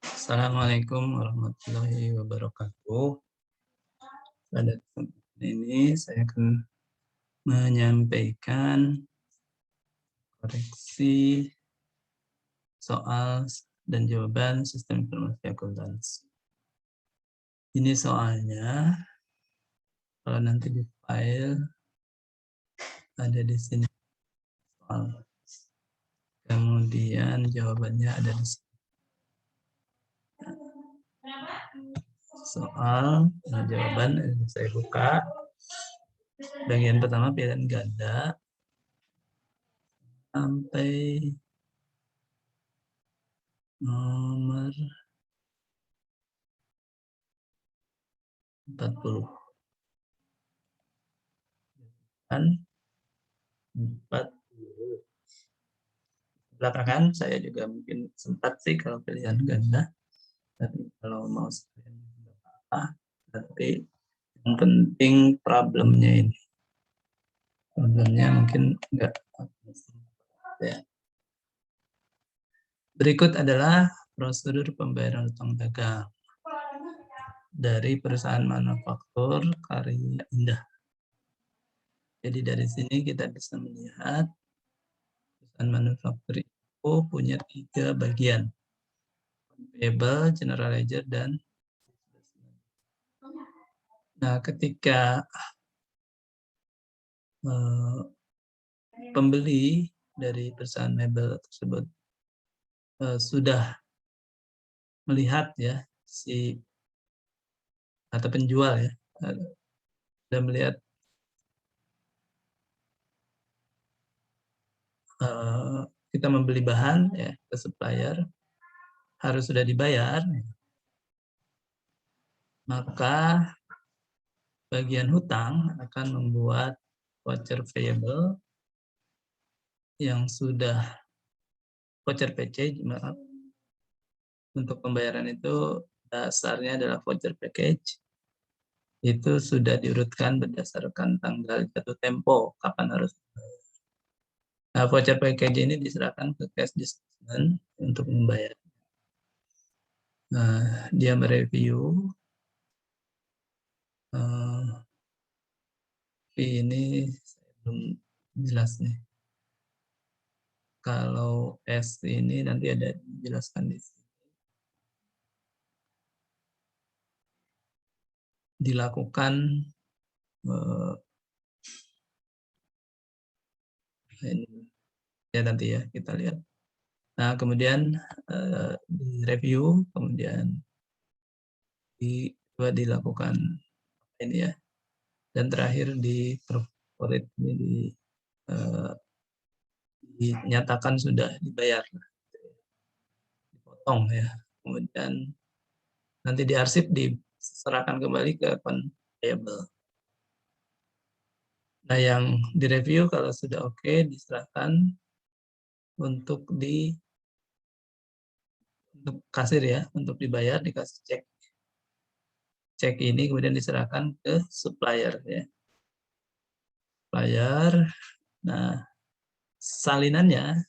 Assalamualaikum warahmatullahi wabarakatuh. Pada kesempatan ini saya akan menyampaikan koreksi soal dan jawaban sistem informasi akuntansi. Ini soalnya, kalau nanti di file ada di sini soal, kemudian jawabannya ada di sini. Soal dan jawaban saya buka. Bagian pertama pilihan ganda sampai nomor 40. Kan 40. Belakangan saya juga mungkin sempat sih kalau pilihan ganda, tapi kalau mau sekalian tidak apa-apa. Tapi yang penting problemnya ini. Problemnya mungkin enggak. Ya. Berikut adalah prosedur pembayaran utang dagang dari perusahaan manufaktur Karya Indah. Jadi dari sini kita bisa melihat perusahaan manufaktur itu punya 3 bagian. Payable, general ledger, dan nah, ketika pembeli dari perusahaan mebel tersebut sudah melihat ya si atau penjual ya sudah melihat kita membeli bahan ya ke supplier harus sudah dibayar, maka bagian hutang akan membuat voucher payable yang sudah voucher PC, maaf, untuk pembayaran itu dasarnya adalah voucher package, itu sudah diurutkan berdasarkan tanggal jatuh tempo kapan harus. Nah, voucher package ini diserahkan ke cash disbursement untuk membayar. Nah, dia mereview ini belum jelas nih. Kalau S ini nanti ada dijelaskan di sini. Dilakukan ya nanti ya kita lihat. Nah, kemudian di review, kemudian dilakukan ini ya, dan terakhir di corporate ini dinyatakan sudah dibayar, dipotong ya, kemudian nanti diarsip diserahkan kembali ke akun payable. Nah, yang direview kalau sudah oke diserahkan untuk untuk kasir ya, untuk dibayar, dikasih cek. Cek ini kemudian diserahkan ke supplier ya. Supplier, nah salinannya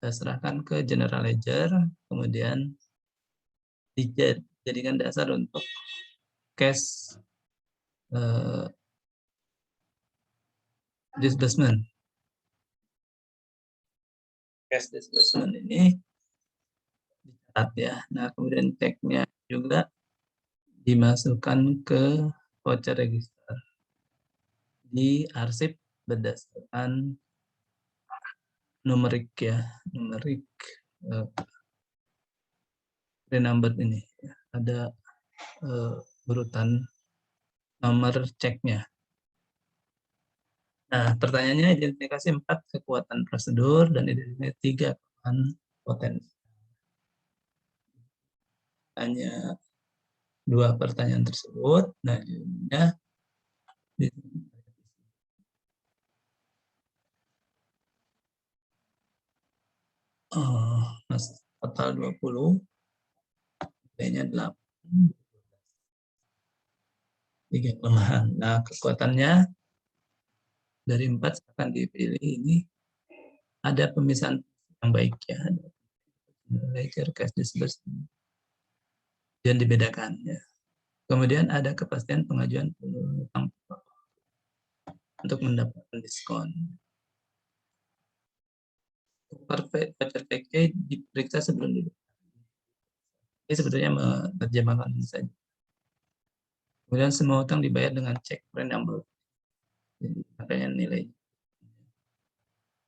diserahkan ke general ledger, kemudian dijadikan dasar untuk cash disbursement. Cash disbursement ini dicatat ya. Nah, kemudian ceknya juga dimasukkan ke voucher register, diarsip berdasarkan numerik ya, numerik number ini ada urutan nomor ceknya. Nah, pertanyaannya identifikasi 4 kekuatan prosedur dan identifikasi 3 kelemahan potensi. Hanya 2 pertanyaan tersebut. Nah, ya, mas total 20, kayaknya 8, 3 kelemahan. Nah, kekuatannya dari 4 akan dipilih ini ada pemisahan yang baik ya, ledger, cash disbursement, dan dibedakan ya. Kemudian ada kepastian pengajuan utang untuk mendapatkan diskon. Voucher PK diperiksa sebelum dibayar. Ini sebetulnya menerjemahkan ini saja. Kemudian semua utang dibayar dengan cek pre-number. Jadi makanya nilai.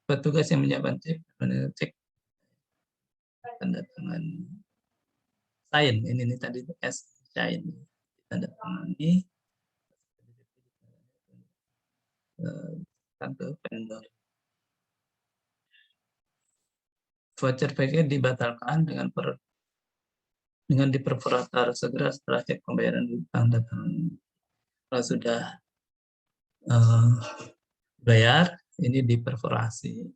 Petugas yang menyiapkan cek tanda tangan sign ini tadi S sign tanda tangani ke vendor. Voucher PK dibatalkan dengan diperforatar segera setelah cek pembayaran tanda tangan. Kalau sudah bayar, ini diperforasi.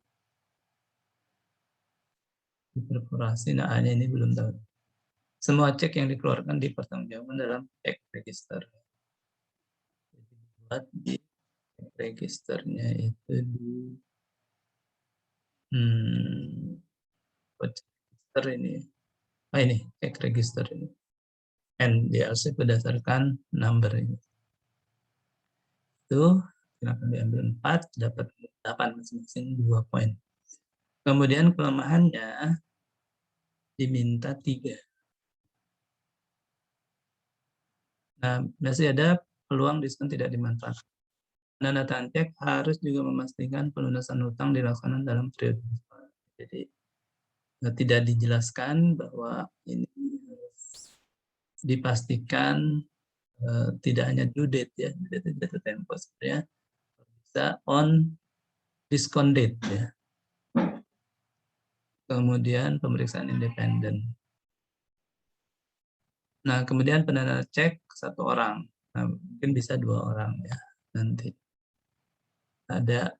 Nah hanya ini belum tahu. Semua cek yang dikeluarkan dipertanggungjawabkan dalam cek register. Buat di registernya itu di register ini. Ini cek register ini. NDLC berdasarkan number ini. Itu silakan diambil 4, dapat 8 masing-masing 2 poin. Kemudian kelemahannya diminta 3. Nah, masih ada peluang diskon tidak dimanfaatkan. Penanda tangan cek harus juga memastikan pelunasan hutang dilakukan dalam periode. Jadi tidak dijelaskan bahwa ini dipastikan tidak hanya due date ya, jatuh tempo sebenarnya bisa on discount date ya. Kemudian pemeriksaan independen. Nah, kemudian penanda cek 1 orang. Nah, mungkin bisa 2 orang ya nanti. Ada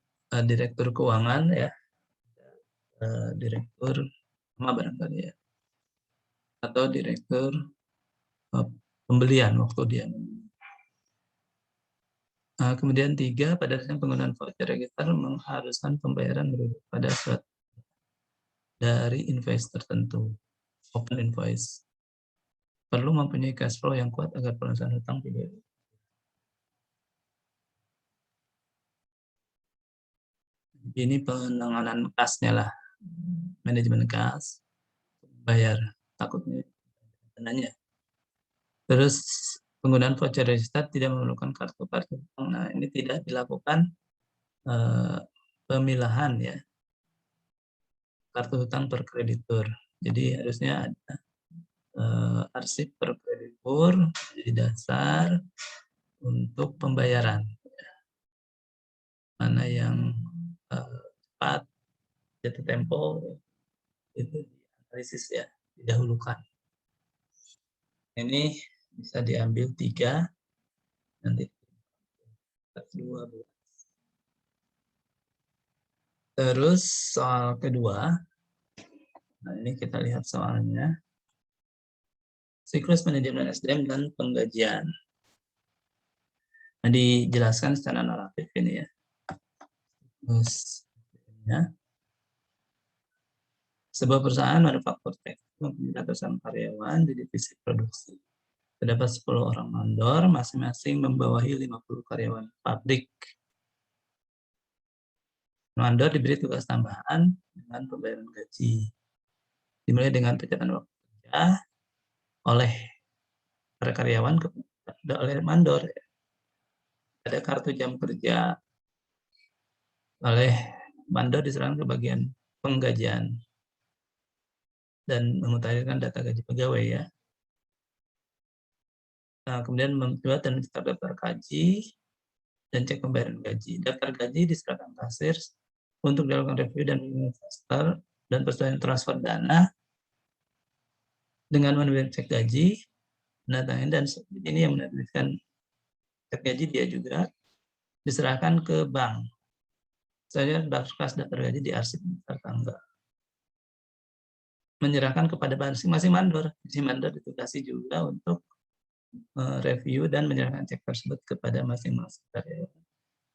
direktur keuangan ya, direktur sama barangkali ya, atau direktur pembelian waktu dia. Nah, kemudian 3, pada dasarnya penggunaan voucher register mengharuskan pembayaran pada suatu dari invoice tertentu, open invoice. Perlu mempunyai cash flow yang kuat agar pelunasan hutang tidak. Ini penanganan kasnya lah, manajemen kas, bayar takutnya dananya. Terus penggunaan voucher register tidak memerlukan kartu-kartu. Nah, ini tidak dilakukan pemilahan ya kartu hutang per kreditur. Jadi harusnya ada arsip per kreditur di dasar untuk pembayaran. Mana yang cepat, jatuh tempo itu dianalisis ya, didahulukan. Ini bisa diambil 3, nanti 12. Terus soal kedua, nah ini kita lihat soalnya, siklus manajemen SDM dan penggajian. Nah, dijelaskan secara naratif ini ya. Terus, ya. Sebuah perusahaan manufaktur tekstil mempunyai ratusan karyawan di divisi produksi. Terdapat 10 orang mandor, masing-masing membawahi 50 karyawan pabrik. Mandor diberi tugas tambahan dengan pembayaran gaji. Dimulai dengan pencatatan waktu kerja oleh para karyawan kepada oleh mandor. Ada kartu jam kerja oleh mandor diserahkan ke bagian penggajian dan memutahirkan data gaji pegawai ya. Nah, kemudian membuat dan mencetak daftar gaji dan cek pembayaran gaji. Daftar gaji diserahkan kasir untuk dilakukan review dan investor dan persetujuan transfer dana dengan menerbitkan cek gaji, menandatangani, dan ini yang menerbitkan cek gaji dia juga diserahkan ke bank. Saya daftar gaji diarsip serta enggak. Menyerahkan kepada masing-masing mandor. Si mandor ditugasi juga untuk review dan menyerahkan cek tersebut kepada masing-masing karyawan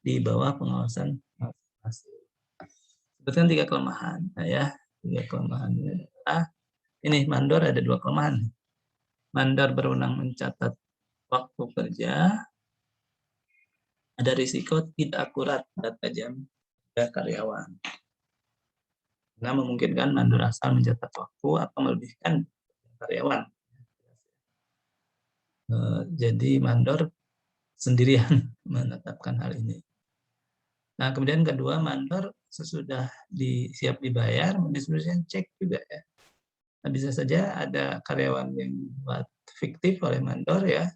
di bawah pengawasan masing-masing. Sebutkan 3 kelemahan. Nah ya, 3 kelemahannya adalah ini mandor ada 2 kelemahan. Mandor berwenang mencatat waktu kerja, ada risiko tidak akurat data jam kerja karyawan. Karena memungkinkan mandor asal mencatat waktu atau melebihkan karyawan. Jadi mandor sendirian menetapkan hal ini. Nah, kemudian kedua, mandor sesudah siap dibayar, mendistribusikan cek juga ya. Nah, bisa saja ada karyawan yang buat fiktif oleh mandor ya,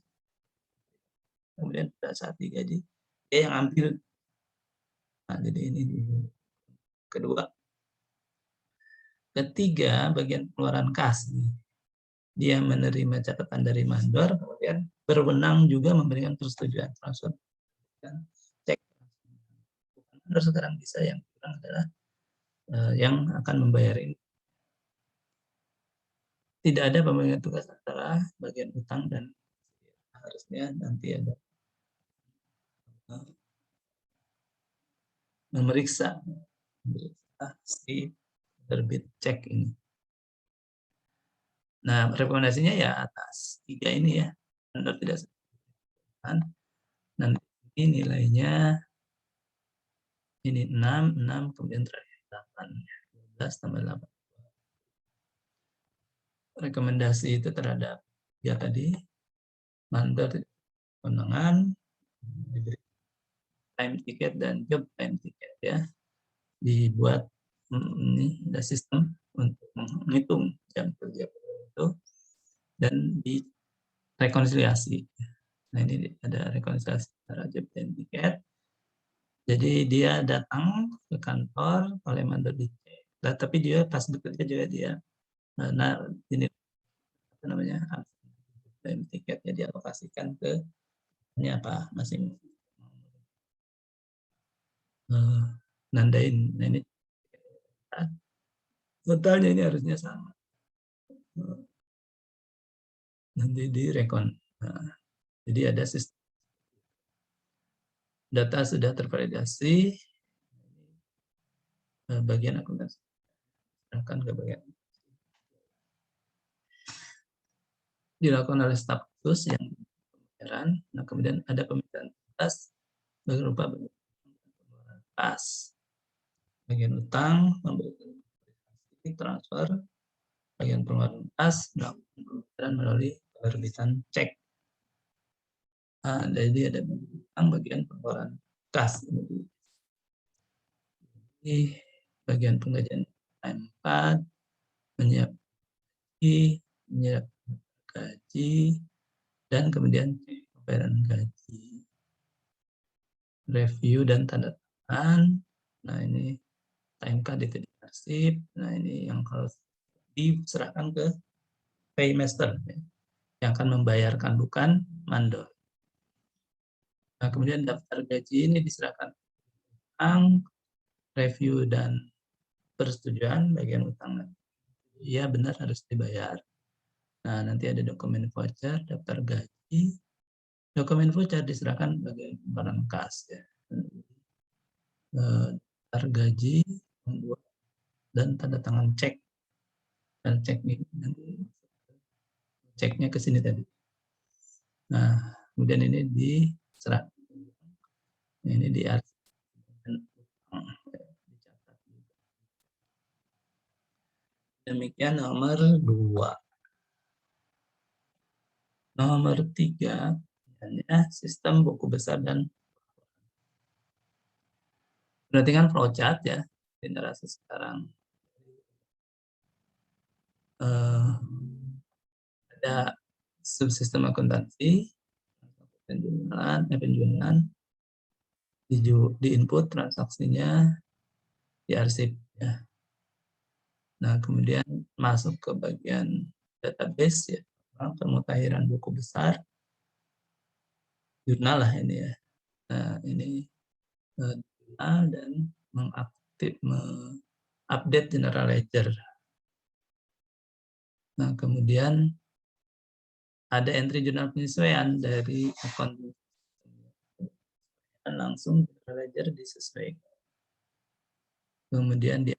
kemudian pada saat digaji, dia yang ambil. Nah, jadi ini kedua. Ketiga, bagian pengeluaran kas. Dia menerima catatan dari mandor, kemudian berwenang juga memberikan persetujuan transfer. Cek. Mandor sekarang bisa, yang kurang adalah yang akan membayar ini. Tidak ada pembagian tugas antara bagian utang dan harusnya nanti ada memeriksa si terbit cek ini. Nah, rekomendasinya ya atas 3 ini ya. Anda tidak sebutkan. Nanti ini nilainya ini 6, kemudian terakhir 8. 12 tambah 8. Rekomendasi itu terhadap ya tadi mandor kewenangan, diberi time ticket dan job time ticket ya. Dibuat ini ada sistem untuk menghitung jam kerja itu dan direkonsiliasi. Nah, ini ada rekonsiliasi antara job dan tiket. Jadi dia datang ke kantor oleh mandor dicek. Nah, tapi dia pas bekerja juga dia ini apa namanya dan tiketnya dialokasikan ke ini apa masing nandain. Nah, ini totalnya ini harusnya sama. Nanti direkon. Nah, jadi ada sistem data sudah tervalidasi, bagian akuntansi akan ke bagian dilakukan oleh staf khusus yang pembayaran. Nah, kemudian ada pemeriksaan tuntas berupa pengeluaran kas, bagian utang, memberikan transfer, bagian pengeluaran kas, dan melalui penerbitan cek. Nah, jadi ada bagian pengeluaran kas. Ini bagian penggajian M4, menyiapkan gaji, dan kemudian pembayaran gaji, review dan tanda tangan. Nah, ini TMK dititik arsip. Nah, ini yang kalau diserahkan ke paymaster yang akan membayarkan, bukan mandor. Nah, kemudian daftar gaji ini diserahkan utang, review dan persetujuan bagian utang. Iya benar harus dibayar. Nah, nanti ada dokumen voucher, daftar gaji. Dokumen voucher diserahkan sebagai barang kas ya. Daftar gaji, dan tanda tangan cek. Dan cek ini nanti ceknya ke sini tadi. Nah, kemudian ini diserahkan. Ini dicatat. Demikian nomor 2. Nomor 3, sistem buku besar dan berarti kan flowchart ya, generasi sekarang. Ada subsistem akuntansi, penjualan, di input transaksinya, diarsip ya. Nah, kemudian masuk ke bagian database ya, pemutahiran buku besar, jurnal lah ini ya. Nah, ini jurnal dan update general ledger. Nah, kemudian ada entry jurnal penyesuaian dari akun langsung general ledger disesuaikan. kemudian dia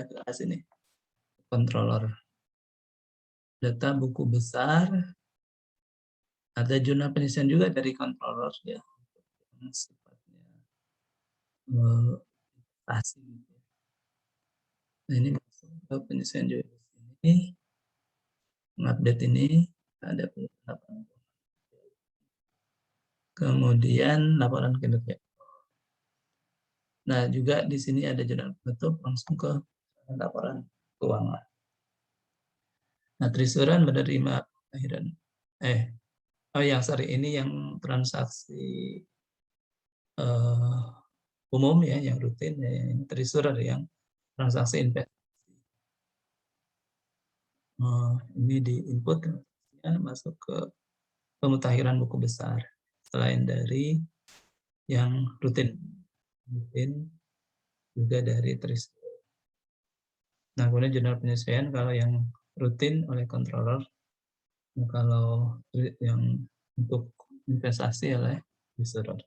ke sini controller data buku besar, ada jurnal penelitian juga dari controller ya yang sifatnya investasi. Nah ini masuk ke penelitian juga di sini, mengupdate ini ada penetapan. Kemudian laporan kinerja. Nah juga di sini ada jurnal penutup langsung ke laporan keuangan. Nah Trisuran menerima akhiran ini yang transaksi umum ya, yang rutin ya, yang Trisuran yang transaksi investasi. Ini di input ya, masuk ke pemutakhiran buku besar selain dari yang rutin juga dari Trisuran. Nah kemudian jurnal penyesuaian kalau yang rutin oleh controller, kalau yang untuk investasi oleh Trisuran.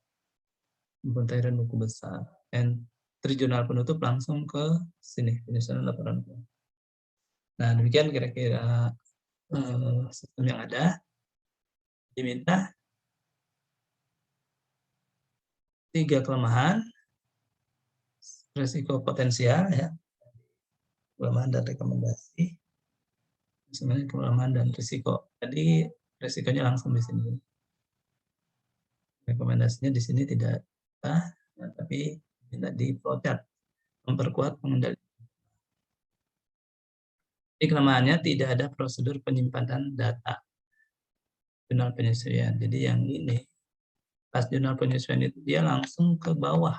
Pemutakhiran buku besar. Entry jurnal penutup langsung ke sini penyusunan laporan. Nah demikian kira-kira sistem yang ada. Diminta 3 kelemahan, risiko potensial ya, kelemahan dan rekomendasi, sebenarnya kelemahan dan risiko. Tadi risikonya langsung di sini. Rekomendasinya di sini tidak tapi tidak di flowchart, memperkuat pengendalian. Jadi kelemahannya tidak ada prosedur penyimpanan data jurnal penyesuaian. Jadi yang ini pas jurnal penyesuaian itu dia langsung ke bawah,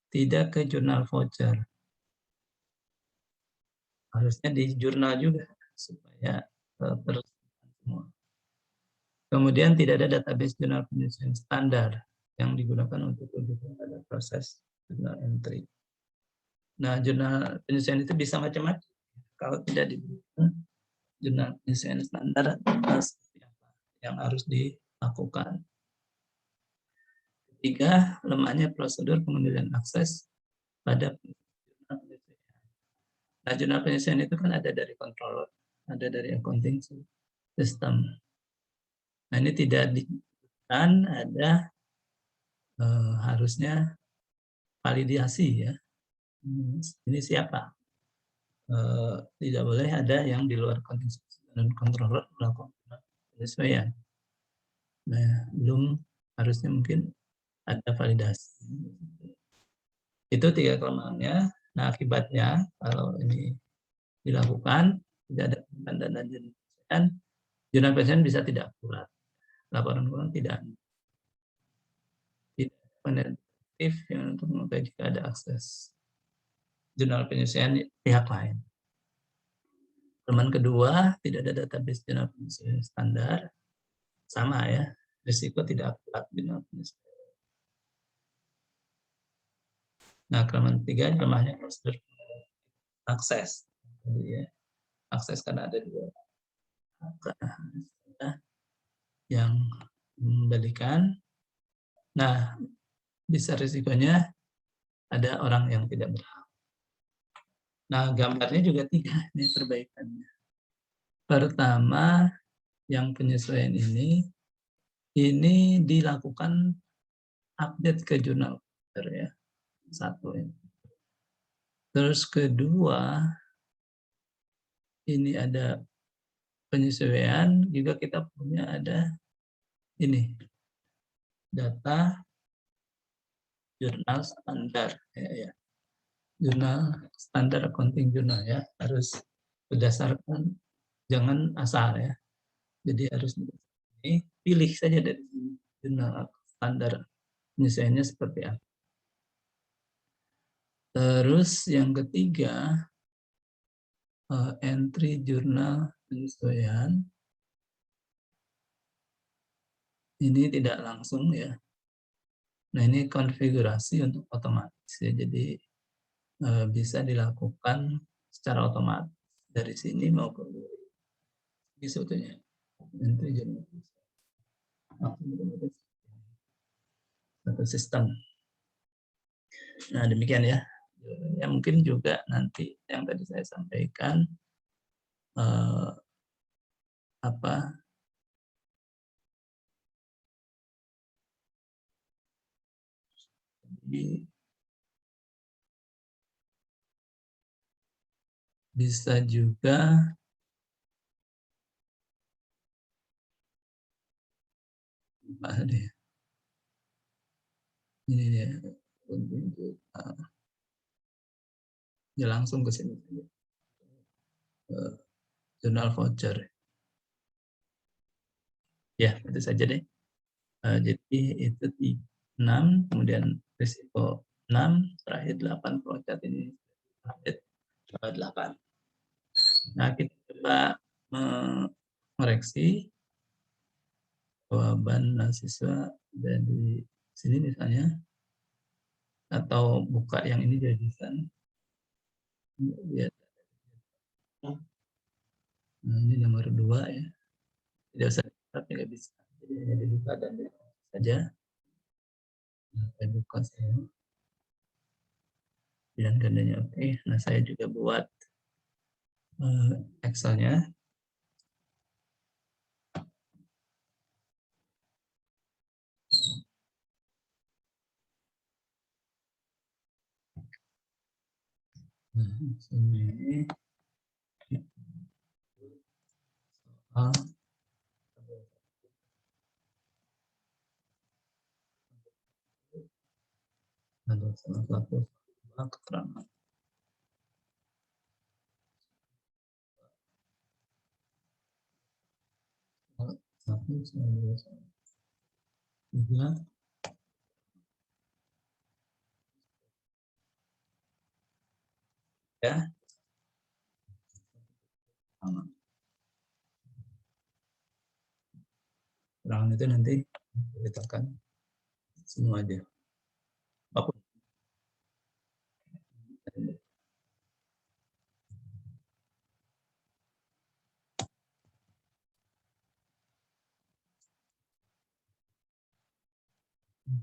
tidak ke jurnal voucher. Harusnya di jurnal juga supaya terus semua. Kemudian tidak ada database jurnal penyesuaian standar yang digunakan untuk rujukan pada proses jurnal entry. Nah, jurnal penyesuaian itu bisa macam-macam. Kalau tidak diberikan jurnal penyesuaian standar, seperti apa yang harus dilakukan. Ketiga, lemahnya prosedur pengendalian akses pada jurnal penyesuaian. Nah, jurnal penyesuaian itu kan ada dari controller, ada dari accounting system. Nah, ini tidak diberikan ada harusnya validasi ya. Ini siapa? Tidak boleh ada yang di luar konteks dan controller melakukan penyesuaian. Nah, belum harusnya mungkin ada validasi. Itu 3 kelemahannya. Nah, akibatnya kalau ini dilakukan tidak ada penanda dan jurnal penyesuaian bisa tidak akurat. Laporan keuangan tidak penetratif yang untuk mengetahui jika ada akses jurnal penyesuaian pihak lain. Kelemahan kedua, tidak ada database jurnal penyesuaian standar. Sama ya, risiko tidak akurat jurnal penyesuaian. Nah, kelemahan ketiga, lemahnya prosedur akses. Jadi ya, akses karena ada dua yang membalikan. Nah, bisa risikonya ada orang yang tidak berhak. Nah, gambarnya juga 3, ini perbaikannya. Pertama, yang penyesuaian ini dilakukan update ke jurnal ya. 1 ini. Terus kedua, ini ada penyesuaian, juga kita punya ada ini data jurnal standar ya. Jurnal standar accounting jurnal ya, harus berdasarkan, jangan asal ya. Jadi harus ini pilih saja dari jurnal standar penyesuaiannya seperti apa. Terus yang ketiga, entry jurnal penyesuaian ini tidak langsung ya. Nah ini konfigurasi untuk otomatis ya, jadi bisa dilakukan secara otomatis dari sini maupun dari ini sebetulnya. Entry jurnal sistem. Nah, demikian ya. Ya mungkin juga nanti yang tadi saya sampaikan apa bisa juga ini dia ya langsung ke sini jurnal voucher ya itu saja deh. Jadi itu di 6 kemudian risiko 6 terakhir 8 perocat ini terakhir 8. Nah kita coba mengoreksi jawaban mahasiswa dari sini misalnya atau buka yang ini jadikan lihat. Nah ini nomor 2 ya, tidak usah tapi nggak bisa, jadi hanya dibuka dan saja. Nah, saya buka saya pilihan gandanya oke. Nah saya juga buat Excelnya. Nah, sini soal ada salah satu keterangan satu tiga ya keterangan itu nanti ceritakan semua aja apapun.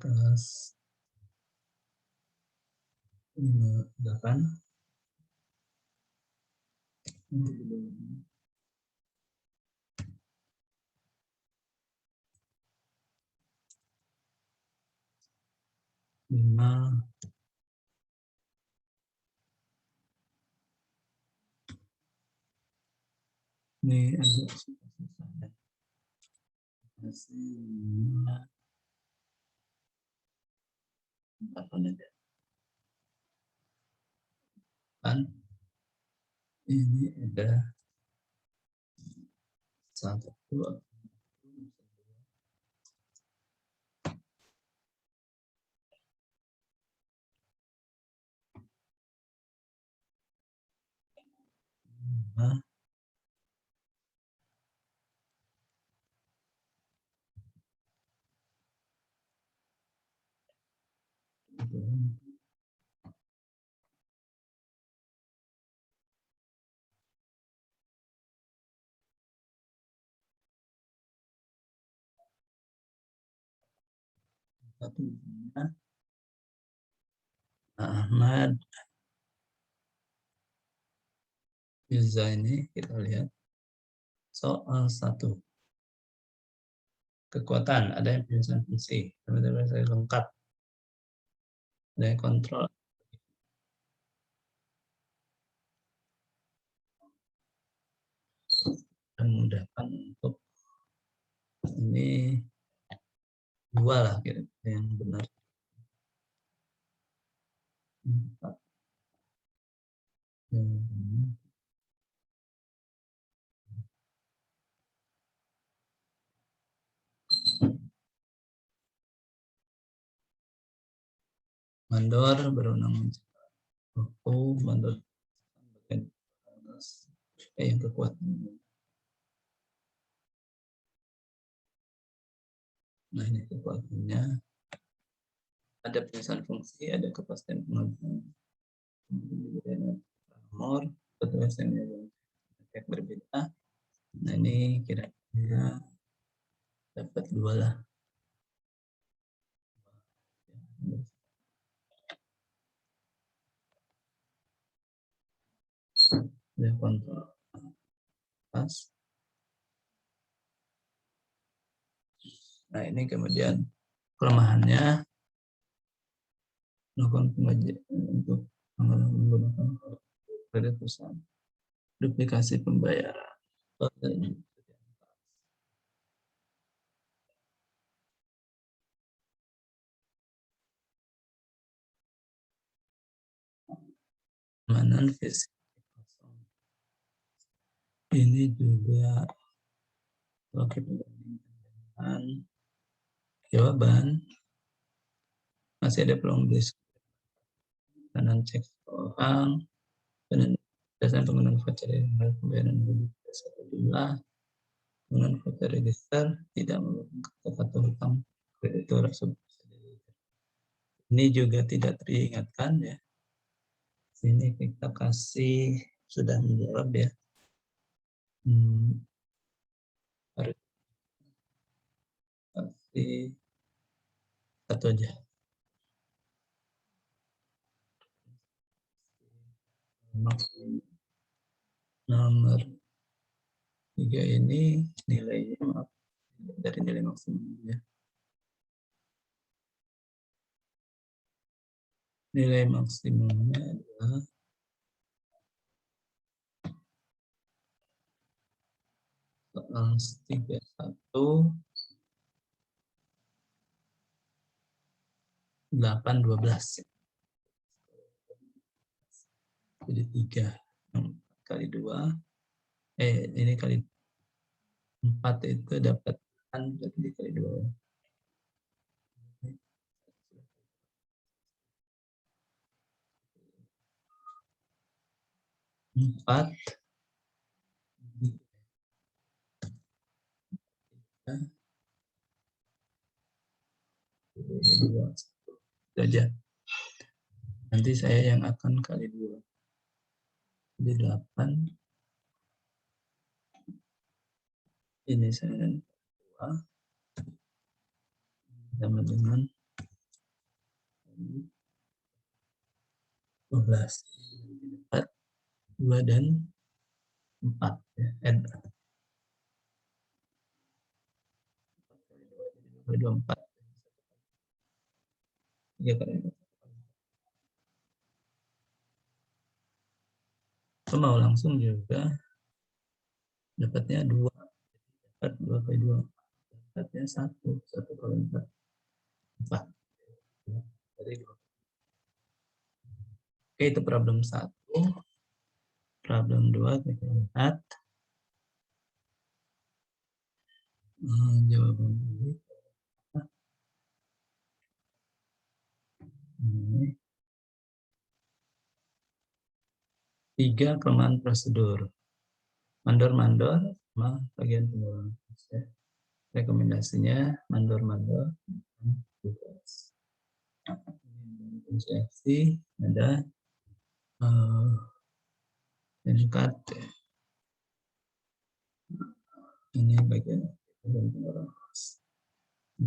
Kelas 8 5 ini agak susah masih apa nanti kan ini ada satu dua lima satu Ahmad Yuza ini kita lihat soal 1 kekuatan ada yang penjelasan fungsi teman-teman saya lengkap ada yang kontrol dan memudahkan untuk ini 2 lah kira-kira yang benar 4 yang benar. Mandor berwenang mandor bagian atas yang kekuatan. Nah ini kekuatannya ada penjelasan fungsi, ada kepastian penggunaan, nomor, ketegasan yang berbeda. Nah ini kira-kira dapat 2 lah. Ya, kontrol pas. Nah, ini kemudian kelemahannya melakukan pengajian untuk menggunakan kredit perusahaan, duplikasi pembayaran, keamanan fisik. Ini juga kalau kita bandingkan dengan jawaban, masih ada peluang diskon kanan cek orang dan dasar penggunaan voucher pembayaran satu jumlah penggunaan voucher register tidak merupakan kata hutang kreditur. Ini juga tidak teringatkan ya. Sini kita kasih sudah menjawab ya. Harus kasih satu aja. Nomor 3 ini nilainya maaf dari nilai maksimum ya. Nilai maksimumnya adalah soal 31 8 12. Jadi 3 kali 2 ini kali 4 itu dapat jadi kali 2. 4 2 saja. Nanti saya yang akan kali 2. Jadi 8. Ini saya 2 sama dengan 12. 4, 2 dan 4 ya. 4 3 kali 4. Mau langsung juga dapatnya 2. Dapat 2 kali 2. Dapatnya 1 kali 4. 4. Jadi 2. Oke, itu problem 1. Problem 2 kita lihat. Jawaban ini. Ini 3 kelemahan prosedur. Mandor-mandor sama bagian pengelolaan. Rekomendasinya mandor-mandor tugas. Instruksi ada tingkat ini bagian pengelolaan.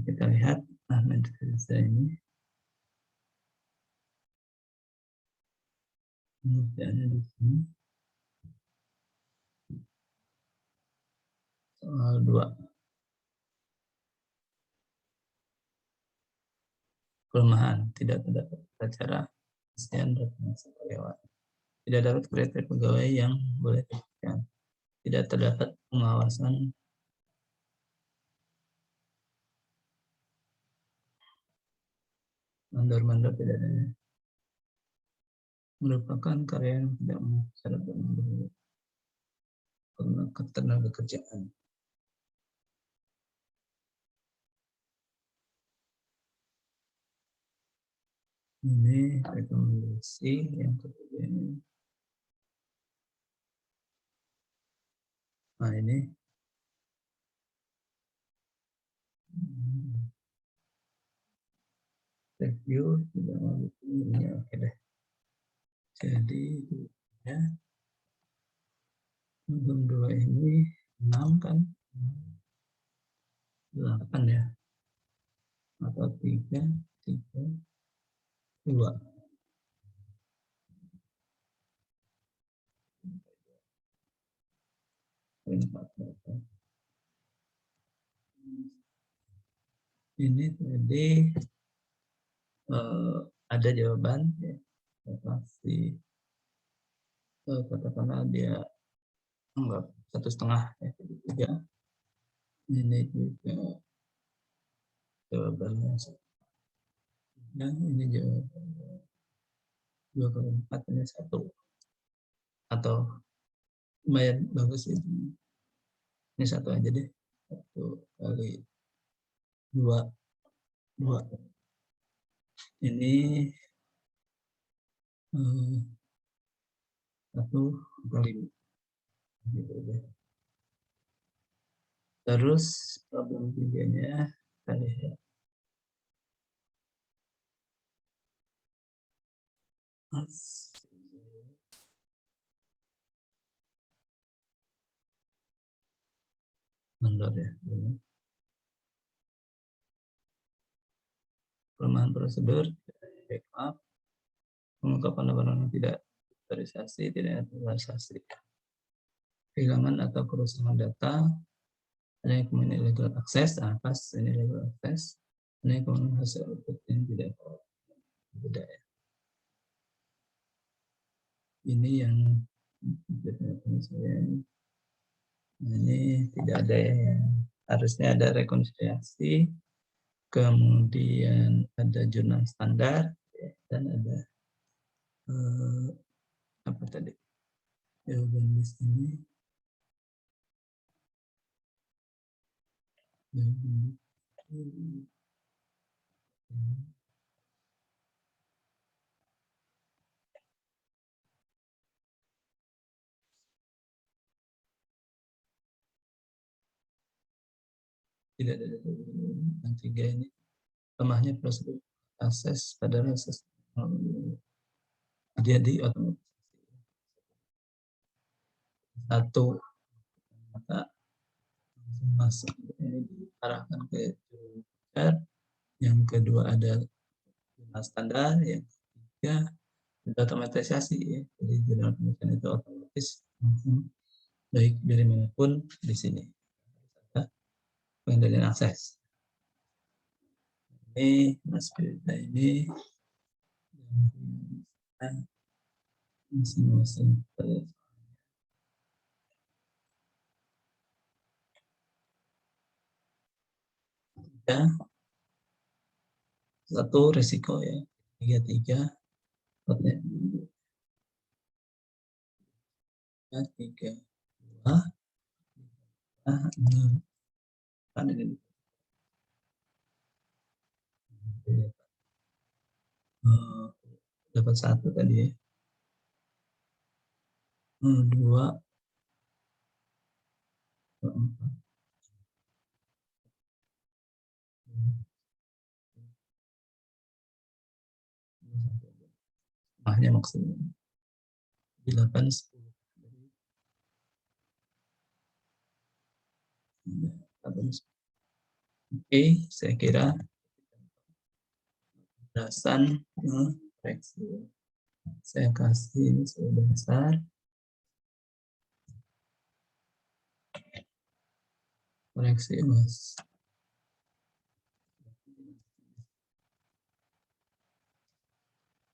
Kita lihat matriks ini. Pengertiannya di sini. Soal 2. Kelemahan tidak terdapat cara sekian rekomendasi karyawan. Tidak dapat kriteria pegawai yang boleh diberikan. Tidak terdapat pengawasan mandor-mandor tidak ada. Merupakan karya yang tidak syarat karena ketenaga kerjaan. Ini rekomendasi yang ketiga ini. Nah ini review tidak mau ini oke deh. Jadi ya nomor 2 ini 6 kan 8 ya atau 3 2 Ini tadi ada jawaban ya, pasti katakanlah dia enggak 1,5 ya, tiga. Ini juga jawabannya dan ini jawabannya 2/4 ini 1 atau lumayan bagus ini 1 aja deh, 1 kali 2 ini 1/5 gitu deh. Terus problem 3-nya kita lihat. Mundur ya. Kelemahan prosedur, backup, pengungkapan laporan yang tidak inventarisasi, tidak inventarisasi, kehilangan atau kerusakan data, ada yang kemudian illegal access, pas ini illegal access, ada yang kemudian hasil output yang tidak beda ya. Ini yang ini tidak ada ya, harusnya ada rekonsiliasi, kemudian ada jurnal standar ya, dan ada apa tadi jawaban di sini tidak ada yang 3 ini lemahnya prosedur akses pada akses jadi otomatis satu maka masuk ini diarahkan ke jurubicara, yang kedua ada jurnal standar, yang ketiga ada otomatisasi ya, jadi jurnal penelitian itu otomatis baik dari manapun di sini ada pengendalian akses. Ini Mas Firda ini masing-masing ya, satu risiko ya, 3 3 2 6 kan ini dapat 1 tadi ya, 2 4 mahnya maksimal 8 10. Oke, saya kira belasan koreksi saya kasih ini sudah besar. Koreksi Mas.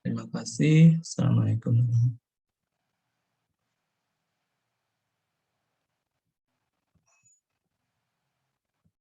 Terima kasih. Assalamualaikum.